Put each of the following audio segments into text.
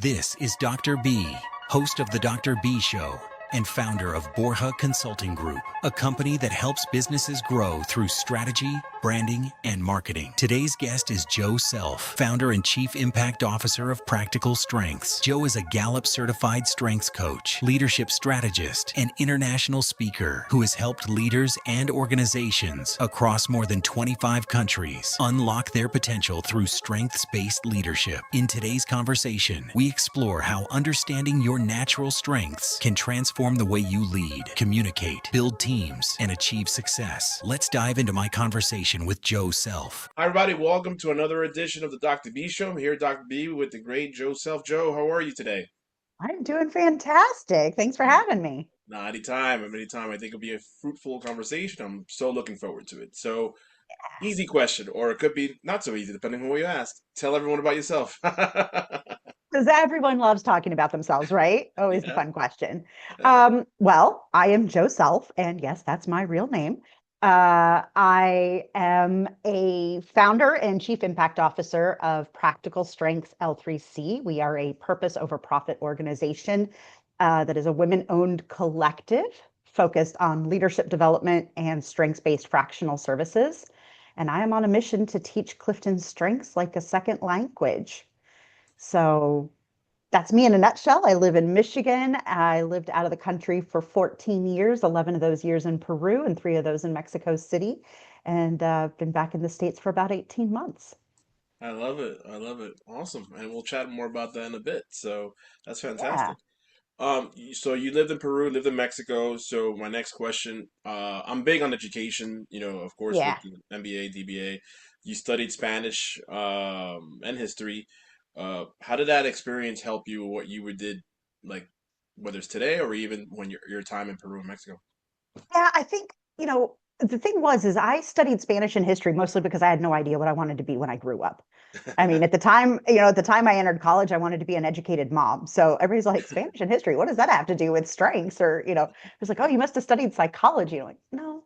This is Dr. B, host of The Dr. B Show and founder of Borja Consulting Group, a company that helps businesses grow through strategy, branding, and marketing. Today's guest is Joe Self, founder and chief impact officer of Practical Strengths. Joe is a Gallup Certified Strengths Coach, leadership strategist, and international speaker who has helped leaders and organizations across more than 25 countries unlock their potential through strengths-based leadership. In today's conversation, we explore how understanding your natural strengths can transform the way you lead, communicate, build teams, and achieve success. Let's dive into my conversation with Joe Self. Hi, everybody. Welcome to another edition of the Dr. B Show. I'm here, Dr. B, with the great Joe Self. Joe, how are you today? I'm doing fantastic. Thanks for having me. Nah, anytime. Anytime. I think it'll be a fruitful conversation. I'm so looking forward to it. So, easy question, or it could be not so easy, depending on what you ask. Tell everyone about yourself. Because everyone loves talking about themselves, right? Always the Yeah. fun question. I am Joe Self, and yes, that's my real name. I am a founder and chief impact officer of Practical Strengths L3C. We are a purpose over profit organization that is a women-owned collective focused on leadership development and strengths-based fractional services. And I am on a mission to teach CliftonStrengths like a second language. So that's me in a nutshell. I live in Michigan. I lived out of the country for 14 years, 11 of those years in Peru and 3 of those in Mexico City. And I've been back in the States for about 18 months. I love it. I love it. Awesome. And we'll chat more about that in a bit. So, that's Yeah. fantastic. So you lived in Peru, lived in Mexico. So my next question, I'm big on education, of course, with Yeah. the MBA, DBA. You studied Spanish, and history. How did that experience help you with what you did, like whether it's today or even when your time in Peru and Mexico? Yeah, I think, the thing is I studied Spanish and history mostly because I had no idea what I wanted to be when I grew up. I mean, at the time I entered college, I wanted to be an educated mom. So everybody's like, Spanish and history, what does that have to do with strengths? Or, it was like, oh, you must have studied psychology. I'm like, no.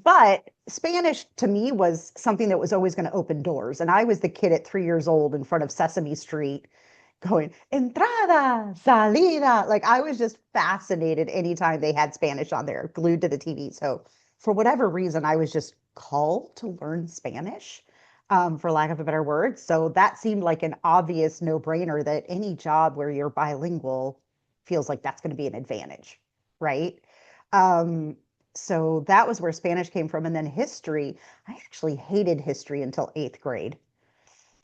But Spanish to me was something that was always going to open doors. And I was the kid at 3 years old in front of Sesame Street going, entrada, salida. Like I was just fascinated anytime they had Spanish on there, glued to the TV. So for whatever reason, I was just called to learn Spanish, for lack of a better word. So that seemed like an obvious no-brainer that any job where you're bilingual feels like that's going to be an advantage, right? Um, so that was where Spanish came from. And then history, I actually hated history until 8th grade.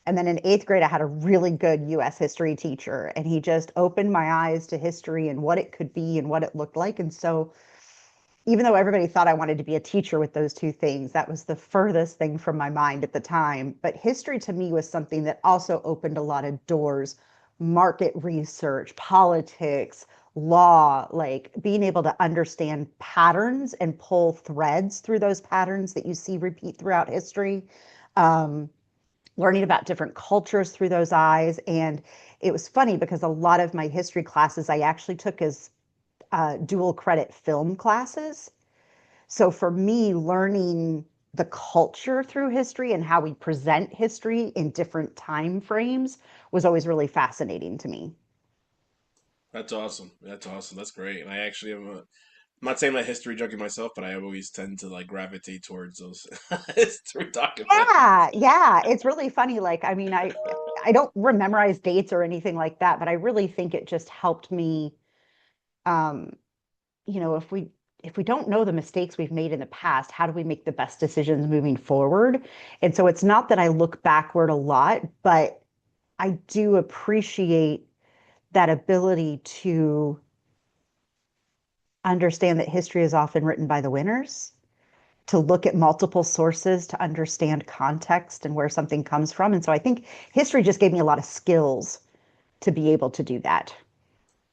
And then in 8th grade, I had a really good US history teacher, and he just opened my eyes to history and what it could be and what it looked like. And so, even though everybody thought I wanted to be a teacher with those two things, that was the furthest thing from my mind at the time. But history to me was something that also opened a lot of doors: market research, politics, law, like being able to understand patterns and pull threads through those patterns that you see repeat throughout history. Um, Learning about different cultures through those eyes. And it was funny because a lot of my history classes I actually took as dual credit film classes. So for me, learning the culture through history and how we present history in different time frames was always really fascinating to me. That's awesome. That's awesome. That's great. And I actually am I'm not saying I'm a history junkie myself, but I always tend to like gravitate towards those history documents. Yeah, yeah, it's really funny. Like, I mean, I don't memorize dates or anything like that, but I really think it just helped me. Um, if we don't know the mistakes we've made in the past, how do we make the best decisions moving forward? And so it's not that I look backward a lot, but I do appreciate that ability to understand that history is often written by the winners, to look at multiple sources to understand context and where something comes from. And so I think history just gave me a lot of skills to be able to do that.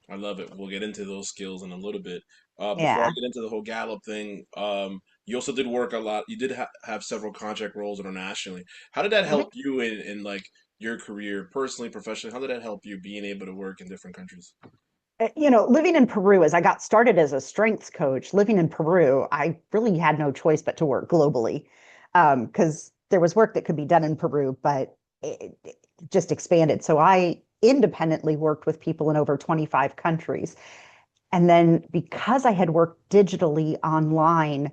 I love it. We'll get into those skills in a little bit. Before I Yeah. get into the whole Gallup thing, you also did work a lot. You did have several contract roles internationally. How did that help you in like your career, personally, professionally? How did that help you being able to work in different countries? Living in Peru, as I got started as a strengths coach, living in Peru, I really had no choice but to work globally, because there was work that could be done in Peru, but it just expanded. So I independently worked with people in over 25 countries. And then because I had worked digitally online,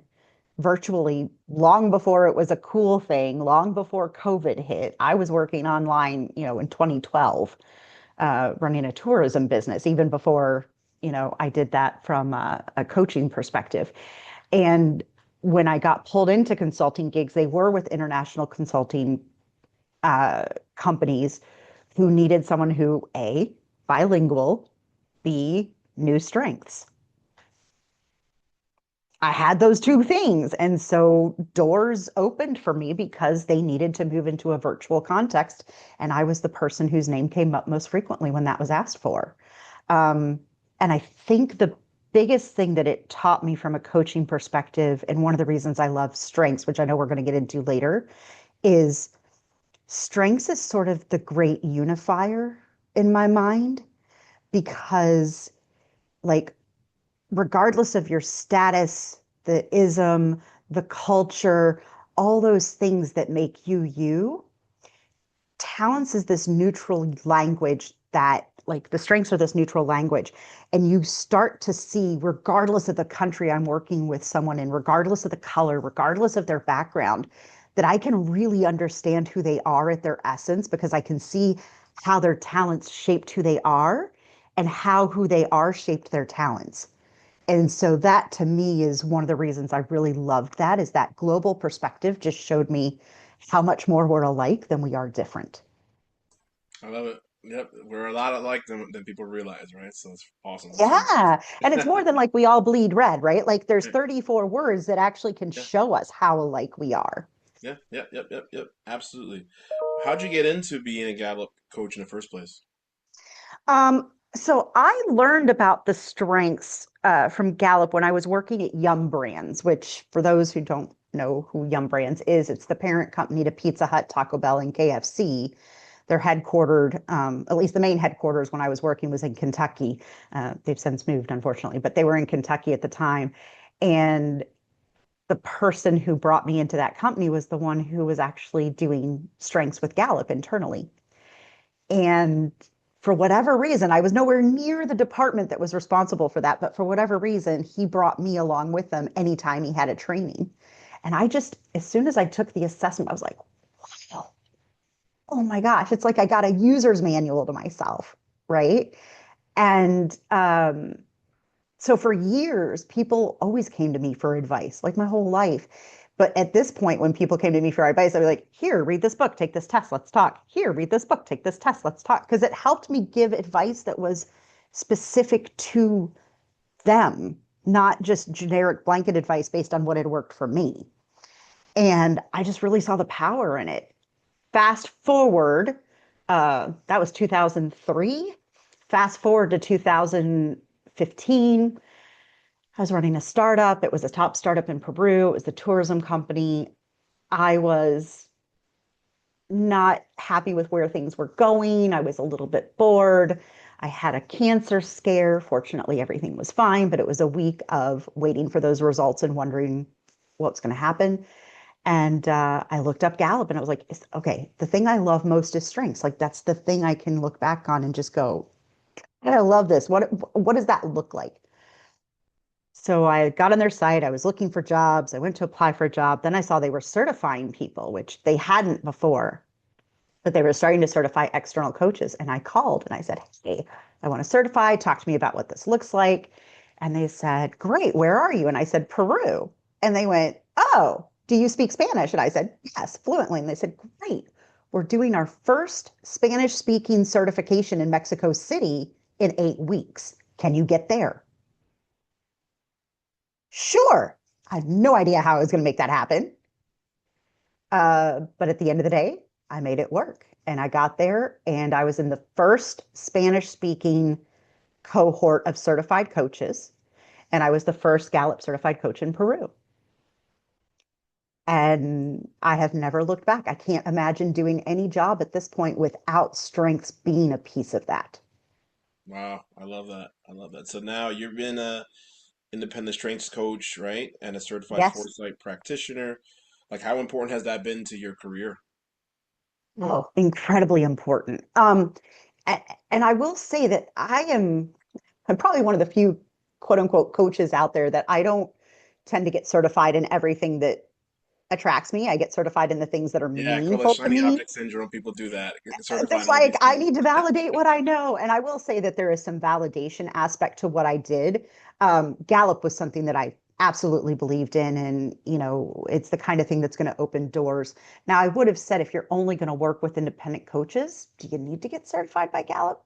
virtually, long before it was a cool thing, long before COVID hit, I was working online, in 2012, running a tourism business, even before, I did that from a coaching perspective. And when I got pulled into consulting gigs, they were with international consulting companies who needed someone who, A, bilingual, B, knew strengths. I had those two things. And so doors opened for me because they needed to move into a virtual context. And I was the person whose name came up most frequently when that was asked for. Um, and I think the biggest thing that it taught me from a coaching perspective, and one of the reasons I love strengths, which I know we're going to get into later, is strengths is sort of the great unifier in my mind because, like, regardless of your status, the ism, the culture, all those things that make you you, talents is this neutral language that, like, the strengths are this neutral language. And you start to see, regardless of the country I'm working with someone in, regardless of the color, regardless of their background, that I can really understand who they are at their essence because I can see how their talents shaped who they are and how who they are shaped their talents. And so that to me is one of the reasons I really loved that is that global perspective just showed me how much more we're alike than we are different. I love it. Yep, we're a lot alike than people realize, right? So it's awesome. That's really Yeah. And it's more than like we all bleed red, right? Like there's yeah, 34 words that actually can yeah, show us how alike we are. yeah, yeah, yep, yep, yep. Absolutely. How'd you get into being a Gallup coach in the first place? So I learned about the strengths from Gallup when I was working at Yum Brands, which for those who don't know who Yum Brands is, it's the parent company to Pizza Hut, Taco Bell, and KFC. They're headquartered, at least the main headquarters when I was working was in Kentucky. They've since moved, unfortunately, but they were in Kentucky at the time. And the person who brought me into that company was the one who was actually doing strengths with Gallup internally. And for whatever reason, I was nowhere near the department that was responsible for that. But for whatever reason, he brought me along with him anytime he had a training. And I just, as soon as I took the assessment, I was like, wow, oh my gosh, it's like I got a user's manual to myself, right? And so for years, people always came to me for advice, like my whole life. But at this point, when people came to me for advice, I'd be like, here, read this book, take this test, let's talk. Here, read this book, take this test, let's talk. Because it helped me give advice that was specific to them, not just generic blanket advice based on what had worked for me. And I just really saw the power in it. Fast forward, that was 2003. Fast forward to 2015. I was running a startup. It was a top startup in Peru. It was a tourism company. I was not happy with where things were going. I was a little bit bored. I had a cancer scare. Fortunately, everything was fine, but it was a week of waiting for those results and wondering what's going to happen. And I looked up Gallup and I was like, okay, the thing I love most is strengths. Like that's the thing I can look back on and just go, I love this. What does that look like? So I got on their site. I was looking for jobs. I went to apply for a job. Then I saw they were certifying people, which they hadn't before, but they were starting to certify external coaches. And I called and I said, hey, I want to certify. Talk to me about what this looks like. And they said, great. Where are you? And I said, Peru. And they went, oh, do you speak Spanish? And I said, yes, fluently. And they said, great. We're doing our first Spanish speaking certification in Mexico City in 8 weeks. Can you get there? Sure. I had no idea how I was going to make that happen. But at the end of the day, I made it work. And I got there and I was in the first Spanish speaking cohort of certified coaches. And I was the first Gallup certified coach in Peru. And I have never looked back. I can't imagine doing any job at this point without strengths being a piece of that. Wow, I love that. I love that. So now you've been a independent strengths coach, right? And a certified Yes. foresight practitioner. Like, how important has that been to your career? Oh, incredibly important. And I will say that I'm probably one of the few quote unquote coaches out there that I don't tend to get certified in everything that attracts me. I get certified in the things that are Yeah, I call it meaningful to shiny me. object syndrome. People do that, get It's certified in all like these I things. need to validate what I know. And I will say that there is some validation aspect to what I did. Gallup was something that I absolutely believed in. And, it's the kind of thing that's going to open doors. Now, I would have said if you're only going to work with independent coaches, do you need to get certified by Gallup?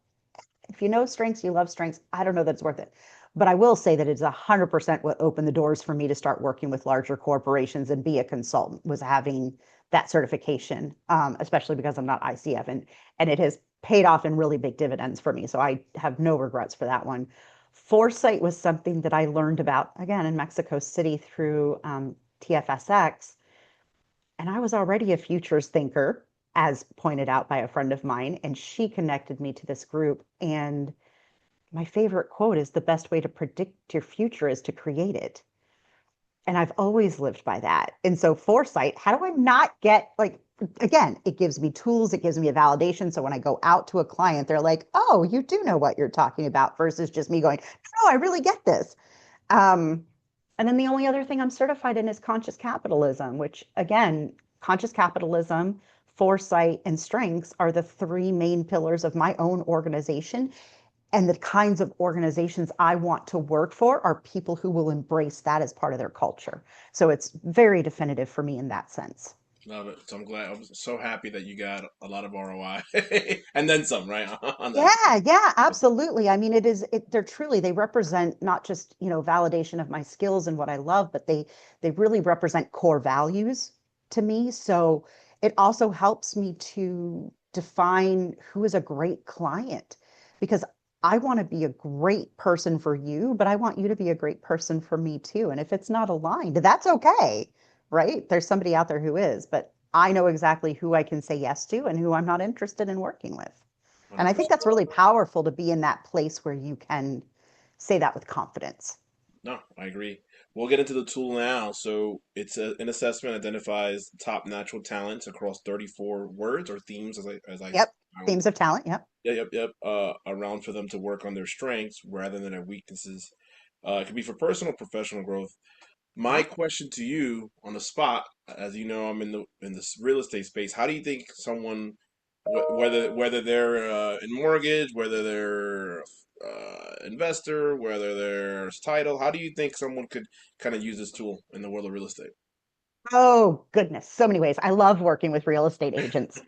If you know strengths, you love strengths, I don't know that it's worth it. But I will say that it's 100% what opened the doors for me to start working with larger corporations and be a consultant was having that certification, especially because I'm not ICF, and it has paid off in really big dividends for me. So I have no regrets for that one. Foresight was something that I learned about again in Mexico City through TFSX, and I was already a futures thinker, as pointed out by a friend of mine, and she connected me to this group. And my favorite quote is the best way to predict your future is to create it. And I've always lived by that. And so foresight, how do I not get like, again, it gives me tools, it gives me a validation. So when I go out to a client, they're like, oh, you do know what you're talking about versus just me going, no, I really get this. Um, and then the only other thing I'm certified in is conscious capitalism, which again, conscious capitalism, foresight, and strengths are the three main pillars of my own organization. And the kinds of organizations I want to work for are people who will embrace that as part of their culture. So it's very definitive for me in that sense. Love it. So I'm glad. I'm so happy that you got a lot of ROI and then some, right? On that. Yeah, yeah, absolutely. I mean, they're truly, they represent not just, validation of my skills and what I love, but they really represent core values to me. So it also helps me to define who is a great client because I want to be a great person for you, but I want you to be a great person for me too. And if it's not aligned, that's okay, right? There's somebody out there who is, but I know exactly who I can say yes to and who I'm not interested in working with. And I think 100%. that's really powerful to be in that place where you can say that with confidence. No, I agree. We'll get into the tool now. So it's an assessment identifies top natural talents across 34 words or themes, Yep. Themes of talent. Yep. yep, around for them to work on their strengths rather than their weaknesses. It could be for personal, professional growth. My Yeah. question to you on the spot, as you know, I'm in this real estate space. How do you think someone, whether they're in mortgage, whether they're investor, whether they're title, how do you think someone could kind of use this tool in the world of real estate? Oh, goodness. So many ways. I love working with real estate agents.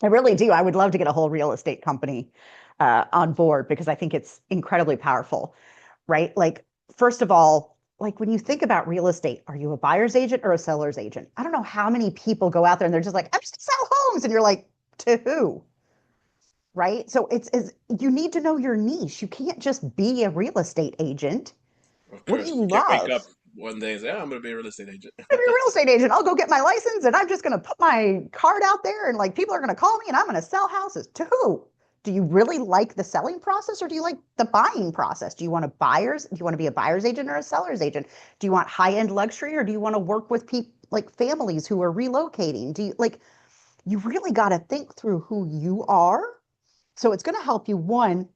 I really do. I would love to get a whole real estate company on board because I think it's incredibly powerful, right? Like, first of all, like when you think about real estate, are you a buyer's agent or a seller's agent? I don't know how many people go out there and they're just like, I'm just gonna sell homes. And you're like, to who? Right? So it's you need to know your niche. You can't just be a real estate agent. Of What do course, you you can't wake love? up one day and say, "Oh, I'm going to be a real estate agent." I'm a real estate agent. I'll go get my license and I'm just going to put my card out there and like people are going to call me and I'm going to sell houses. To who? Do you really like the selling process or do you like the buying process? Do you want to be a buyer's agent or a seller's agent? Do you want high-end luxury or do you want to work with people like families who are relocating? Do you like you really got to think through who you are. So it's going to help you one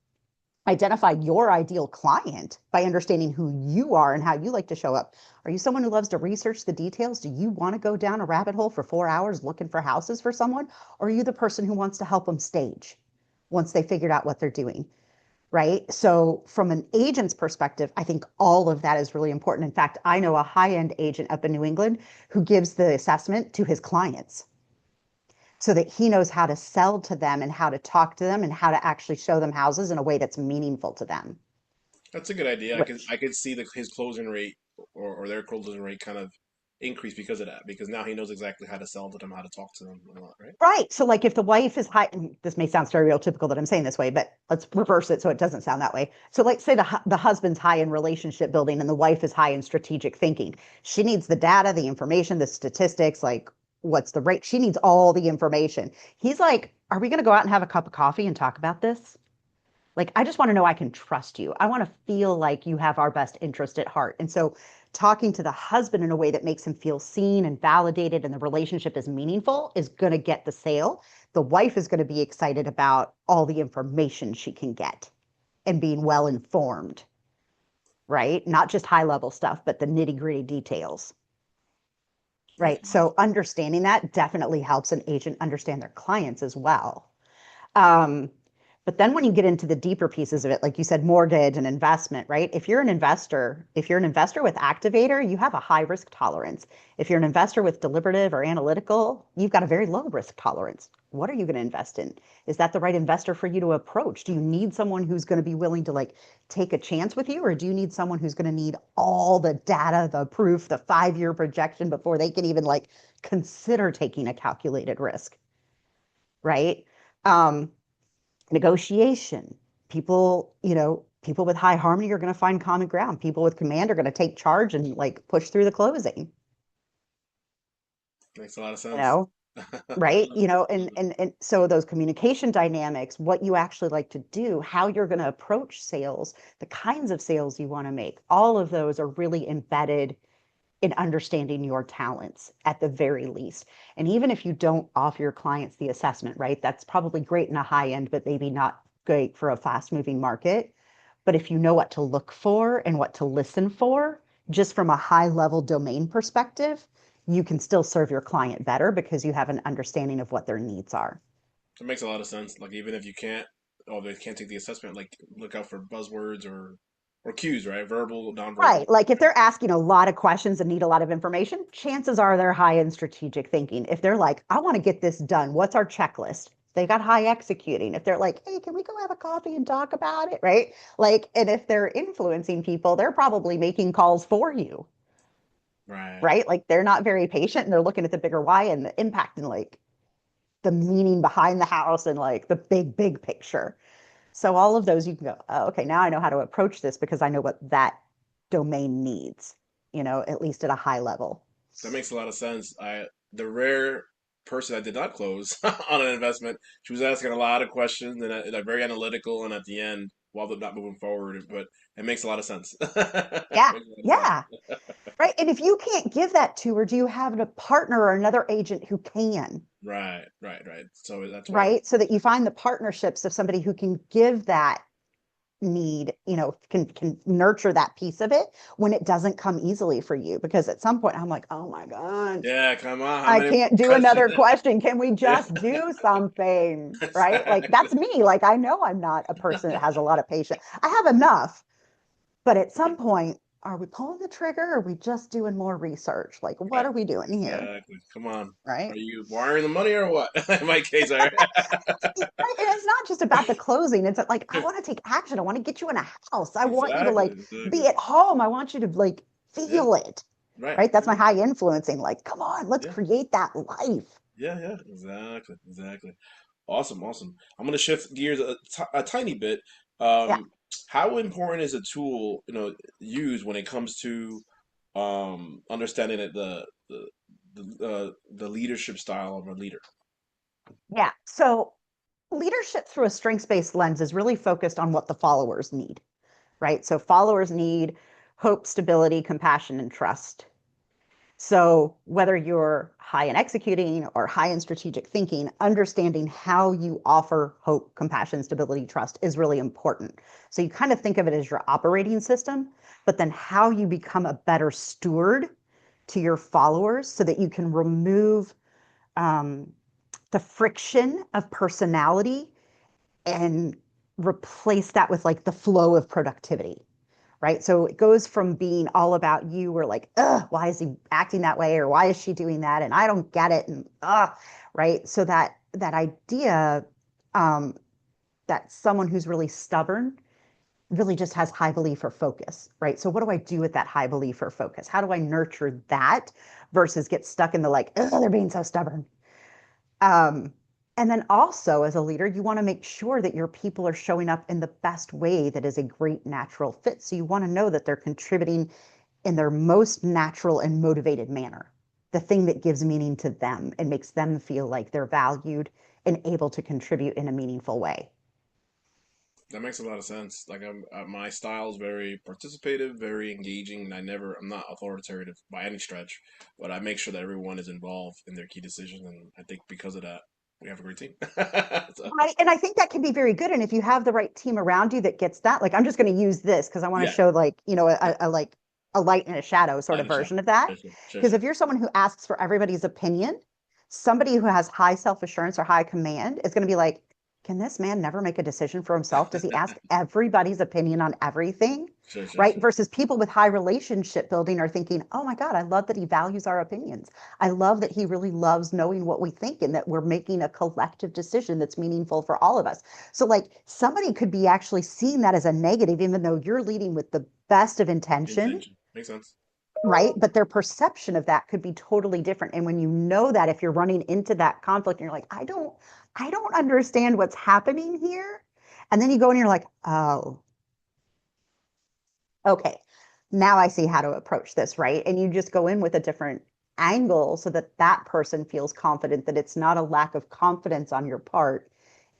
identify your ideal client by understanding who you are and how you like to show up. Are you someone who loves to research the details? Do you want to go down a rabbit hole for 4 hours looking for houses for someone? Or are you the person who wants to help them stage once they figured out what they're doing? Right. So, from an agent's perspective, I think all of that is really important. In fact, I know a high end agent up in New England who gives the assessment to his clients so that he knows how to sell to them and how to talk to them and how to actually show them houses in a way that's meaningful to them. That's a good idea. I Which, could see his closing rate or their closing rate kind of increase because of that. Because now he knows exactly how to sell to them, how to talk to them, and all that, right? right. So, like, if the wife is high, and this may sound stereotypical that I'm saying this way, but let's reverse it so it doesn't sound that way. So, like, say the husband's high in relationship building and the wife is high in strategic thinking. She needs the data, the information, the statistics, like what's the rate. She needs all the information. He's like, are we going to go out and have a cup of coffee and talk about this? Like, I just want to know I can trust you. I want to feel like you have our best interest at heart. And so talking to the husband in a way that makes him feel seen and validated and the relationship is meaningful is going to get the sale. The wife is going to be excited about all the information she can get and being well informed, right? Not just high level stuff, but the nitty gritty details. Right. So understanding that definitely helps an agent understand their clients as well. Um, but then when you get into the deeper pieces of it, like you said, mortgage and investment, right? If you're an investor with activator, you have a high risk tolerance. If you're an investor with deliberative or analytical, you've got a very low risk tolerance. What are you going to invest in? Is that the right investor for you to approach? Do you need someone who's going to be willing to like take a chance with you, or do you need someone who's going to need all the data, the proof, the 5-year projection before they can even like consider taking a calculated risk, right? Negotiation. People with high harmony are going to find common ground. People with command are going to take charge and like push through the closing. Makes a lot of You sense. know, right? And so those communication dynamics, what you actually like to do, how you're going to approach sales, the kinds of sales you want to make, all of those are really embedded in understanding your talents at the very least. And even if you don't offer your clients the assessment, right? That's probably great in a high end, but maybe not great for a fast moving market. But if you know what to look for and what to listen for, just from a high level domain perspective, you can still serve your client better because you have an understanding of what their needs are. It makes a lot of sense. Like even if you can't, oh, they can't take the assessment. Like look out for buzzwords or cues, right? Verbal, nonverbal. Right. Like if they're asking a lot of questions and need a lot of information, chances are they're high in strategic thinking. If they're like, I want to get this done, what's our checklist? They got high executing. If they're like, hey, can we go have a coffee and talk about it? Right. Like, and if they're influencing people, they're probably making calls for you. Right. Right. Like they're not very patient and they're looking at the bigger why and the impact and like the meaning behind the house and like the big picture. So all of those you can go, oh, okay, now I know how to approach this because I know what that domain needs, at least at a high level. That makes a lot of sense. The rare person that did not close on an investment, she was asking a lot of questions and very analytical, and at the end, while they're not moving forward, but it makes a lot of sense. Makes a Yeah, lot of sense. yeah. Right. And if you can't give that to her, do you have a partner or another agent who can? Right. So that's why. Right. So that you find the partnerships of somebody who can give that need, can nurture that piece of it when it doesn't come easily for you. Because at some point I'm like, oh my God, Yeah, come on. How I many can't do questions? another question. Can we Yeah, just do something? Right? Like exactly. that's me. Like I know I'm not a person that has a lot of patience. I have enough, but at some point, are we pulling the trigger or are we just doing more research? Like what Right. are we doing here? Exactly. Come on. Right? Are you wiring the money or what? In my case, I. Right. And it's not just about the closing. It's like, I want to take action. I want to get you in a house. I want you to Exactly. like be Exactly. at home. I want you to like Yeah. feel it. Right. Right. That's my Right. high influencing. Like, come on, let's Yeah. create that life. Yeah. Exactly. Exactly. Awesome. Awesome. I'm gonna shift gears a tiny bit. Yeah. Um, how important is a tool, used when it comes to understanding the leadership style of a leader? Yeah. So leadership through a strengths-based lens is really focused on what the followers need, right? So followers need hope, stability, compassion, and trust. So whether you're high in executing or high in strategic thinking, understanding how you offer hope, compassion, stability, trust is really important. So you kind of think of it as your operating system, but then how you become a better steward to your followers so that you can remove um, the friction of personality and replace that with like the flow of productivity, right? So it goes from being all about you, or like, ugh, why is he acting that way, or why is she doing that, and I don't get it, and right? So that idea um, that someone who's really stubborn really just has high belief or focus, right? So what do I do with that high belief or focus? How do I nurture that versus get stuck in the like, oh, they're being so stubborn? Um, and then also, as a leader, you want to make sure that your people are showing up in the best way that is a great natural fit. So you want to know that they're contributing in their most natural and motivated manner, the thing that gives meaning to them and makes them feel like they're valued and able to contribute in a meaningful way. That makes a lot of sense. Like my style is very participative, very engaging, and I'm not authoritative by any stretch, but I make sure that everyone is involved in their key decisions, and I think because of that, we have a great team. So, And I think that can be very good. And if you have the right team around you that gets that, like I'm just going to use this because I want to yeah, show like, yeah, a like a light and a shadow sort light of and shine. version of that. Sure, sure, sure, Because sure. if you're someone who asks for everybody's opinion, somebody who has high self-assurance or high command is going to be like, can this man never make a decision for himself? Does he ask everybody's opinion on everything? Sure, sure, Right? sure. Versus people with high relationship building are thinking, oh my God, I love that he values our opinions. I love that he really loves knowing what we think and that we're making a collective decision that's meaningful for all of us. So, like, somebody could be actually seeing that as a negative, even though you're leading with the best of intention, Intention makes sense. right? But their perception of that could be totally different. And when you know that, if you're running into that conflict and you're like, I don't understand what's happening here. And then you go and you're like, oh, okay, now I see how to approach this, right? And you just go in with a different angle so that that person feels confident that it's not a lack of confidence on your part,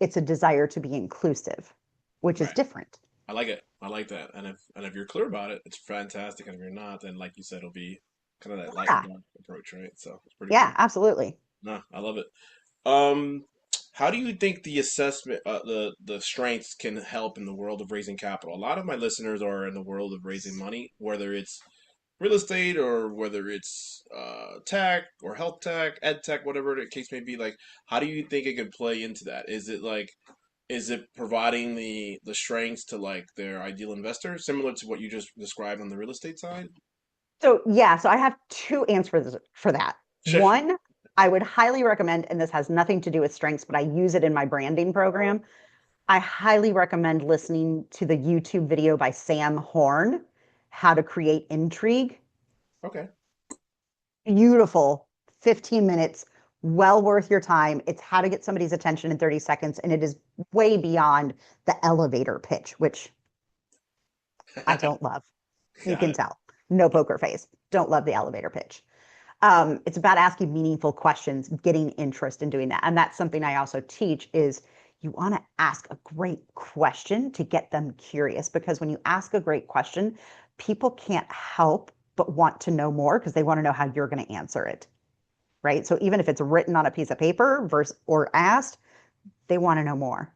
it's a desire to be inclusive, which is Right. different. I like it. I like that. And if you're clear about it, it's fantastic. And if you're not, then like you said, it'll be kind of that light and Yeah, dark approach, right? So it's pretty yeah, cool. absolutely. No, I love it. Um, how do you think the assessment, the strengths can help in the world of raising capital? A lot of my listeners are in the world of raising money, whether it's real estate or whether it's tech or health tech, ed tech, whatever the case may be. Like, how do you think it can play into that? Is it providing the strengths to like their ideal investor, similar to what you just described on the real estate side? So yeah, so I have two answers for that. Sure, sure. One, I would highly recommend, and this has nothing to do with strengths, but I use it in my branding program. I highly recommend listening to the YouTube video by Sam Horn, How to Create Intrigue. Okay. Beautiful, 15 minutes, well worth your time. It's how to get somebody's attention in 30 seconds, and it is way beyond the elevator pitch, which I don't love. You Got can it. tell. No poker face. Don't love the elevator pitch. It's about asking meaningful questions, getting interest in doing that. And that's something I also teach is you want to ask a great question to get them curious, because when you ask a great question, people can't help but want to know more because they want to know how you're going to answer it. Right. So even if it's written on a piece of paper versus or asked, they want to know more.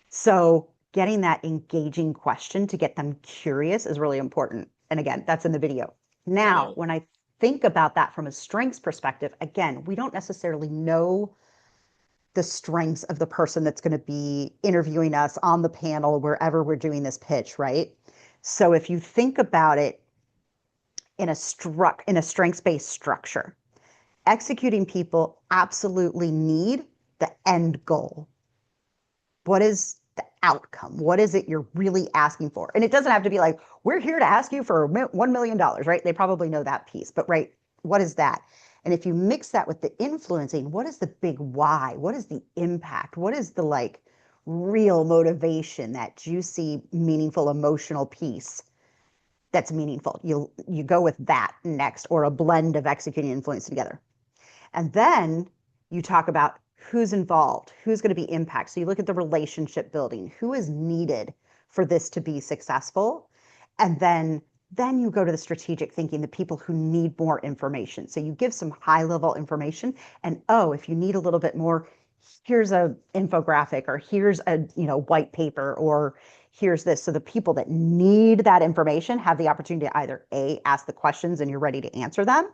So getting that engaging question to get them curious is really important. And again, that's in the video. I Now, love it. when I think about that from a strengths perspective, again, we don't necessarily know the strengths of the person that's going to be interviewing us on the panel, wherever we're doing this pitch, right? So if you think about it in a strengths-based structure, executing people absolutely need the end goal. What is the outcome? What is it you're really asking for? And it doesn't have to be like, we're here to ask you for $1 million, right? They probably know that piece, but right, what is that? And if you mix that with the influencing, what is the big why? What is the impact? What is the like real motivation, that juicy, meaningful, emotional piece that's meaningful? You go with that next, or a blend of executing and influencing together. And then you talk about who's involved, who's going to be impacted. So you look at the relationship building, who is needed for this to be successful. And then you go to the strategic thinking, the people who need more information. So you give some high level information, and oh, if you need a little bit more, here's a infographic, or here's a white paper, or here's this. So the people that need that information have the opportunity to either A, ask the questions and you're ready to answer them,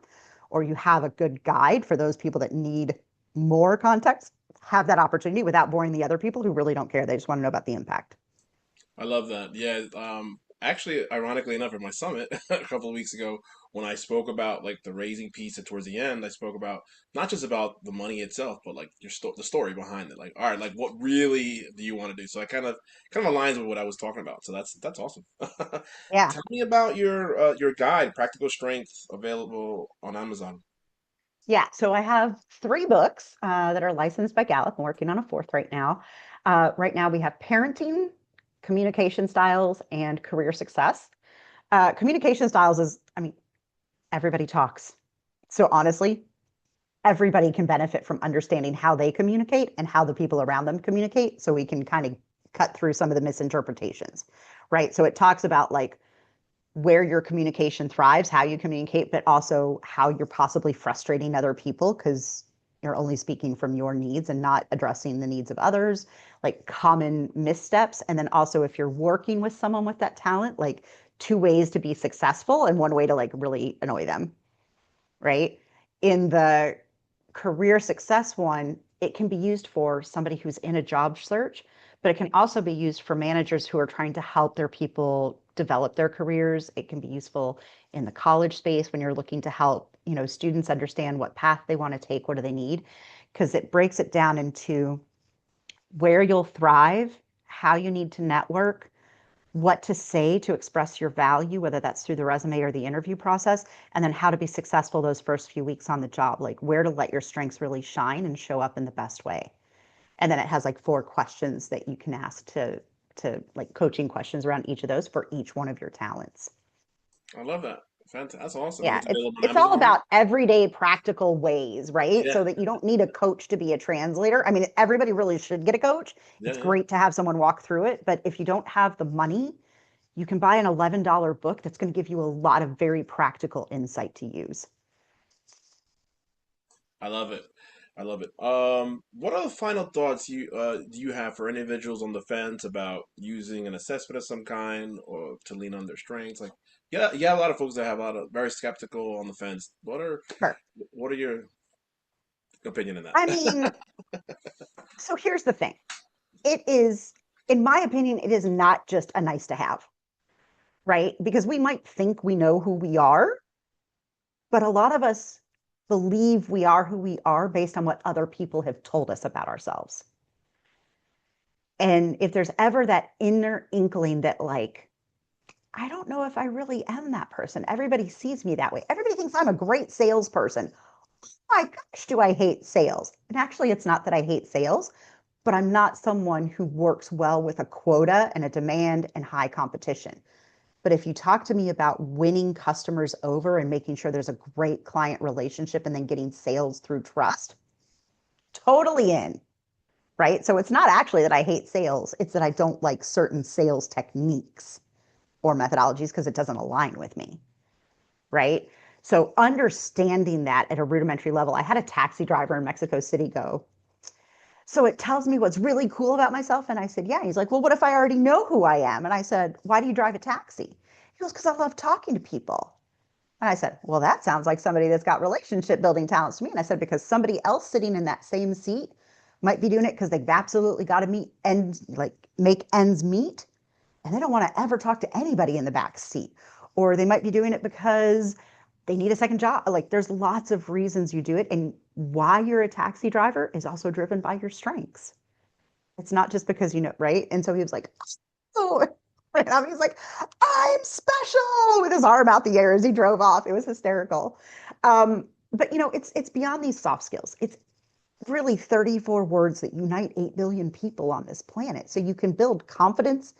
or you have a good guide for those people that need more context, have that opportunity without boring the other people who really don't care. They just want to know about the impact. I love that. Yeah. Actually, ironically enough, at my summit a couple of weeks ago, when I spoke about like the raising piece, and towards the end, I spoke about not just about the money itself, but like the story behind it. Like, all right, like what really do you want to do? So I kind of aligns with what I was talking about. So that's awesome. Yeah. Tell me about your guide, Practical Strength, available on Amazon. Yeah. So I have three books that are licensed by Gallup. I'm working on a fourth right now. Right now we have Parenting, Communication Styles, and Career Success. Communication styles is, I mean, everybody talks. So honestly, everybody can benefit from understanding how they communicate and how the people around them communicate. So we can kind of cut through some of the misinterpretations, right? So it talks about like where your communication thrives, how you communicate, but also how you're possibly frustrating other people because you're only speaking from your needs and not addressing the needs of others, like common missteps. And then also if you're working with someone with that talent, like 2 ways to be successful and 1 way to like really annoy them, right? In the career success one, it can be used for somebody who's in a job search, but it can also be used for managers who are trying to help their people develop their careers. It can be useful in the college space when you're looking to help, students understand what path they want to take, what do they need, because it breaks it down into where you'll thrive, how you need to network, what to say to express your value, whether that's through the resume or the interview process, and then how to be successful those first few weeks on the job, like where to let your strengths really shine and show up in the best way. And then it has like 4 questions that you can ask to like coaching questions around each of those for each one of your talents. I love that. Fantastic. That's awesome. And Yeah, it's it's available on it's all Amazon. about everyday practical ways, right? Yeah. So that you don't need a coach to be a translator. I mean, everybody really should get a coach. Yeah. It's Yeah. great to have someone walk through it, but if you don't have the money, you can buy an $11 book that's going to give you a lot of very practical insight to use. I love it. I love it. What are the final thoughts do you have for individuals on the fence about using an assessment of some kind or to lean on their strengths? Like, yeah, you have a lot of folks that have a lot of very skeptical on the fence. Sure. What are your opinion on that? I mean, so here's the thing. It is, in my opinion, it is not just a nice to have, right? Because we might think we know who we are, but a lot of us believe we are who we are based on what other people have told us about ourselves. And if there's ever that inner inkling that, like, I don't know if I really am that person. Everybody sees me that way. Everybody thinks I'm a great salesperson. Oh my gosh, do I hate sales? And actually, it's not that I hate sales, but I'm not someone who works well with a quota and a demand and high competition. But if you talk to me about winning customers over and making sure there's a great client relationship and then getting sales through trust, totally in, right? So it's not actually that I hate sales, it's that I don't like certain sales techniques or methodologies because it doesn't align with me, right? So understanding that at a rudimentary level, I had a taxi driver in Mexico City go, so it tells me what's really cool about myself. And I said, yeah. He's like, well, what if I already know who I am? And I said, why do you drive a taxi? He goes, because I love talking to people. And I said, well, that sounds like somebody that's got relationship building talents to me. And I said, because somebody else sitting in that same seat might be doing it because they've absolutely got to meet and like make ends meet. And they don't want to ever talk to anybody in the back seat. Or they might be doing it because they need a second job. Like there's lots of reasons you do it. And why you're a taxi driver is also driven by your strengths. It's not just because right? And so he was like, oh, and I was like, I'm special with his arm out the air as he drove off. It was hysterical. But it's beyond these soft skills. It's really 34 words that unite 8 billion people on this planet. So you can build confidence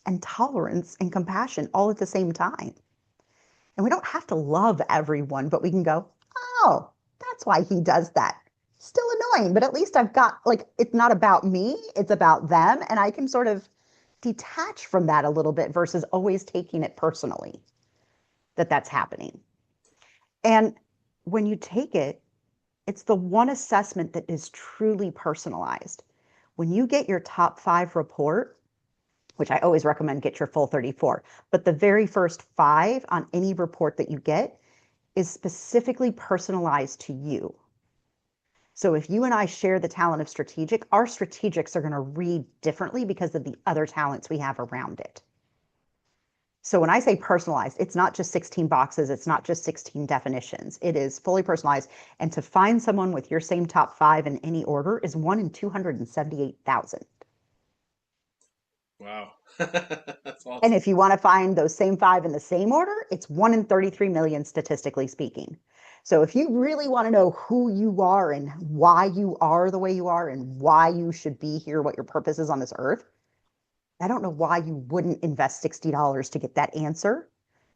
and tolerance and compassion all at the same time. And we don't have to love everyone, but we can go, oh, that's why he does that. Still annoying, but at least I've got, like, it's not about me, it's about them. And I can sort of detach from that a little bit versus always taking it personally that that's happening. And when you take it, it's the one assessment that is truly personalized. When you get your top 5 report, which I always recommend get your full 34, but the very first 5 on any report that you get is specifically personalized to you. So if you and I share the talent of strategic, our strategics are going to read differently because of the other talents we have around it. So when I say personalized, it's not just 16 boxes, it's not just 16 definitions. It is fully personalized. And to find someone with your same top 5 in any order is 1 in 278,000. Wow. That's And awesome. if you want to find those same 5 in the same order, it's 1 in 33 million, statistically speaking. So if you really want to know who you are and why you are the way you are and why you should be here, what your purpose is on this earth, I don't know why you wouldn't invest $60 to get that answer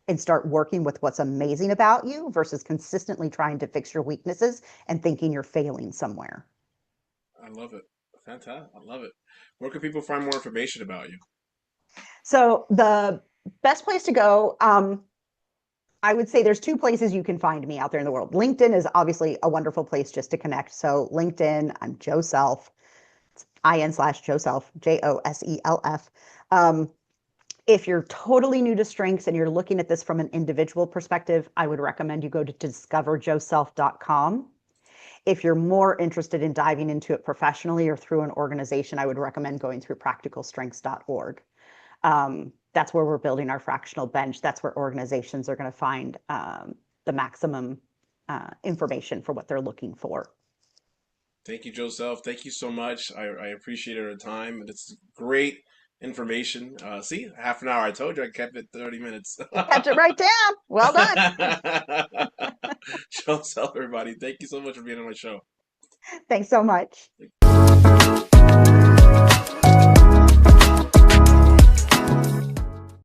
and start working with what's amazing about you versus consistently trying to fix your weaknesses and thinking you're failing somewhere. I love it. Fantastic. I love it. Where can people find more information about you? So the best place to go, I would say there's two places you can find me out there in the world. LinkedIn is obviously a wonderful place just to connect. So LinkedIn, I'm Joe Self, IN/Joe Self, JOSELF. If you're totally new to strengths and you're looking at this from an individual perspective, I would recommend you go to discoverjoeself.com. If you're more interested in diving into it professionally or through an organization, I would recommend going through practicalstrengths.org. That's where we're building our fractional bench. That's where organizations are going to find the maximum information for what they're looking for. Thank you, Joseph. Thank you so much. I appreciate our time. It's great information. See, half an hour. I told you I kept it 30 minutes. Catch it right down. Well done. Joseph, everybody. Thank you so much for being on my show. Thanks so much.